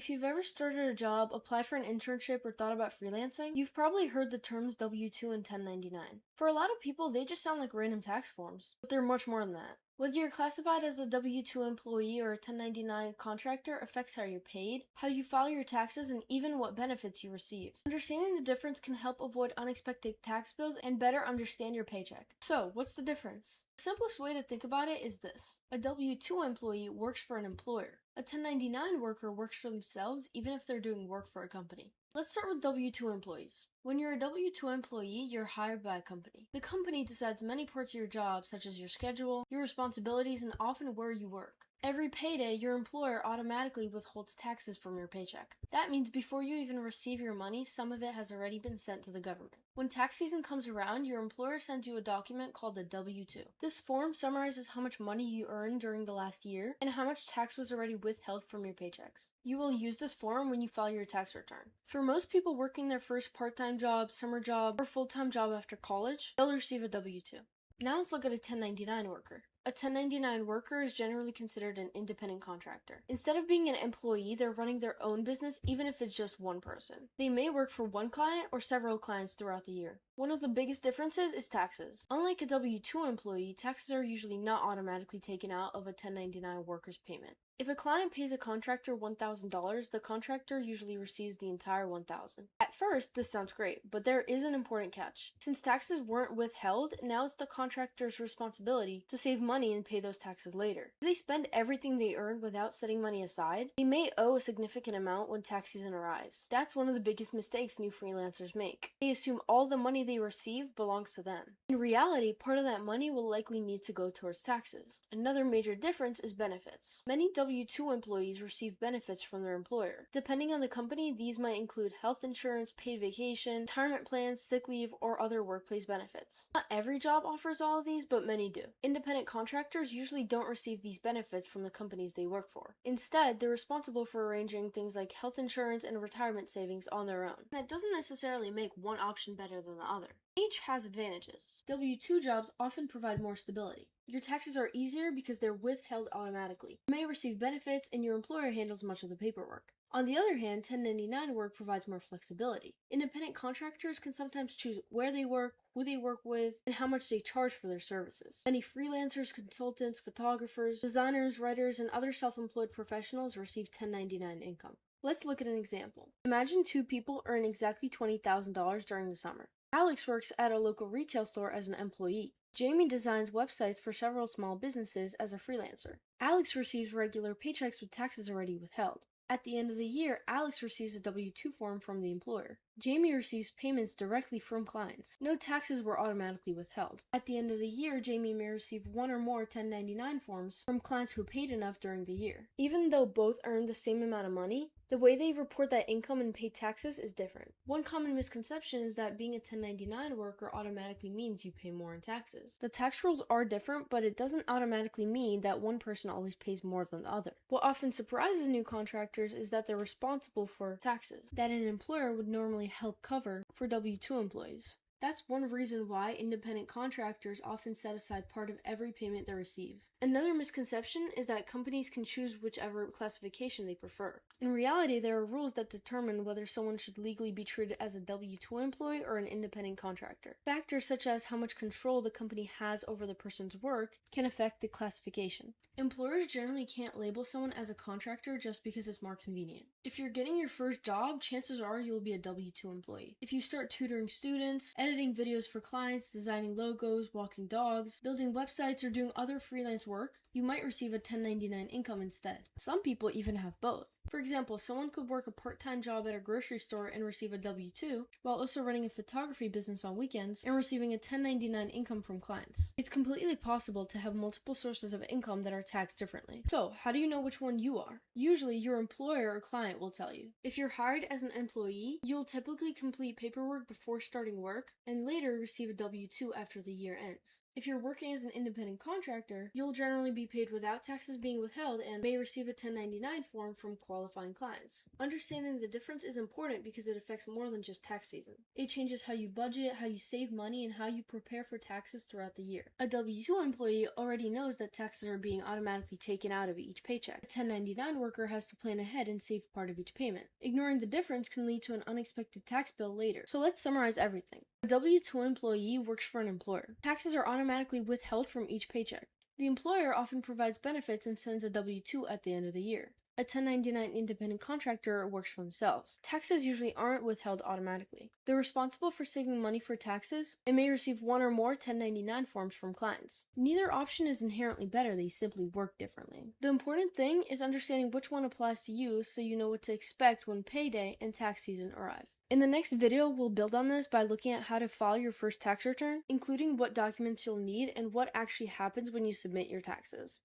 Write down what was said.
If you've ever started a job, applied for an internship, or thought about freelancing, you've probably heard the terms W-2 and 1099. For a lot of people, they just sound like random tax forms, but they're much more than that. Whether you're classified as a W-2 employee or a 1099 contractor affects how you're paid, how you file your taxes, and even what benefits you receive. Understanding the difference can help avoid unexpected tax bills and better understand your paycheck. So, what's the difference? The simplest way to think about it is this. A W-2 employee works for an employer. A 1099 worker works for themselves even if they're doing work for a company. Let's start with W-2 employees. When you're a W-2 employee, you're hired by a company. The company decides many parts of your job, such as your schedule, your responsibilities, and often where you work. Every payday, your employer automatically withholds taxes from your paycheck. That means before you even receive your money, some of it has already been sent to the government. When tax season comes around, your employer sends you a document called a W-2. This form summarizes how much money you earned during the last year and how much tax was already withheld from your paychecks. You will use this form when you file your tax return. For most people working their first part-time job, summer job, or full-time job after college, they'll receive a W-2. Now let's look at a 1099 worker. A 1099 worker is generally considered an independent contractor. Instead of being an employee, they're running their own business even if it's just one person. They may work for one client or several clients throughout the year. One of the biggest differences is taxes. Unlike a W-2 employee, taxes are usually not automatically taken out of a 1099 worker's payment. If a client pays a contractor $1,000, the contractor usually receives the entire $1,000. At first, this sounds great, but there is an important catch. Since taxes weren't withheld, now it's the contractor's responsibility to save money and pay those taxes later. If they spend everything they earned without setting money aside, they may owe a significant amount when tax season arrives. That's one of the biggest mistakes new freelancers make. They assume all the money they receive belongs to them. In reality, part of that money will likely need to go towards taxes. Another major difference is benefits. Many W-2 employees receive benefits from their employer. Depending on the company, these might include health insurance, paid vacation, retirement plans, sick leave, or other workplace benefits. Not every job offers all of these, but many do. Independent contractors usually don't receive these benefits from the companies they work for. Instead, they're responsible for arranging things like health insurance and retirement savings on their own. That doesn't necessarily make one option better than the other. Each has advantages. W-2 jobs often provide more stability. Your taxes are easier because they're withheld automatically. You may receive benefits and your employer handles much of the paperwork. On the other hand, 1099 work provides more flexibility. Independent contractors can sometimes choose where they work, who they work with, and how much they charge for their services. Many freelancers, consultants, photographers, designers, writers, and other self-employed professionals receive 1099 income. Let's look at an example. Imagine two people earn exactly $20,000 during the summer. Alex works at a local retail store as an employee. Jamie designs websites for several small businesses as a freelancer. Alex receives regular paychecks with taxes already withheld. At the end of the year, Alex receives a W-2 form from the employer. Jamie receives payments directly from clients. No taxes were automatically withheld. At the end of the year, Jamie may receive one or more 1099 forms from clients who paid enough during the year. Even though both earned the same amount of money, the way they report that income and pay taxes is different. One common misconception is that being a 1099 worker automatically means you pay more in taxes. The tax rules are different, but it doesn't automatically mean that one person always pays more than the other. What often surprises new contractors is that they're responsible for taxes that an employer would normally help cover for W-2 employees. That's one reason why independent contractors often set aside part of every payment they receive. Another misconception is that companies can choose whichever classification they prefer. In reality, there are rules that determine whether someone should legally be treated as a W-2 employee or an independent contractor. Factors such as how much control the company has over the person's work can affect the classification. Employers generally can't label someone as a contractor just because it's more convenient. If you're getting your first job, chances are you'll be a W-2 employee. If you start tutoring students, editing videos for clients, designing logos, walking dogs, building websites, or doing other freelance work, you might receive a 1099 income instead. Some people even have both. For example, someone could work a part-time job at a grocery store and receive a W-2, while also running a photography business on weekends and receiving a 1099 income from clients. It's completely possible to have multiple sources of income that are taxed differently. So, how do you know which one you are? Usually, your employer or client will tell you. If you're hired as an employee, you'll typically complete paperwork before starting work and later receive a W-2 after the year ends. If you're working as an independent contractor, you'll generally be paid without taxes being withheld and may receive a 1099 form from qualifying clients. Understanding the difference is important because it affects more than just tax season. It changes how you budget, how you save money, and how you prepare for taxes throughout the year. A W-2 employee already knows that taxes are being automatically taken out of each paycheck. A 1099 worker has to plan ahead and save part of each payment. Ignoring the difference can lead to an unexpected tax bill later. So let's summarize everything. A W-2 employee works for an employer. Taxes are automatically withheld from each paycheck. The employer often provides benefits and sends a W-2 at the end of the year. A 1099 independent contractor works for themselves. Taxes usually aren't withheld automatically. They're responsible for saving money for taxes and may receive one or more 1099 forms from clients. Neither option is inherently better, they simply work differently. The important thing is understanding which one applies to you so you know what to expect when payday and tax season arrive. In the next video, we'll build on this by looking at how to file your first tax return, including what documents you'll need and what actually happens when you submit your taxes.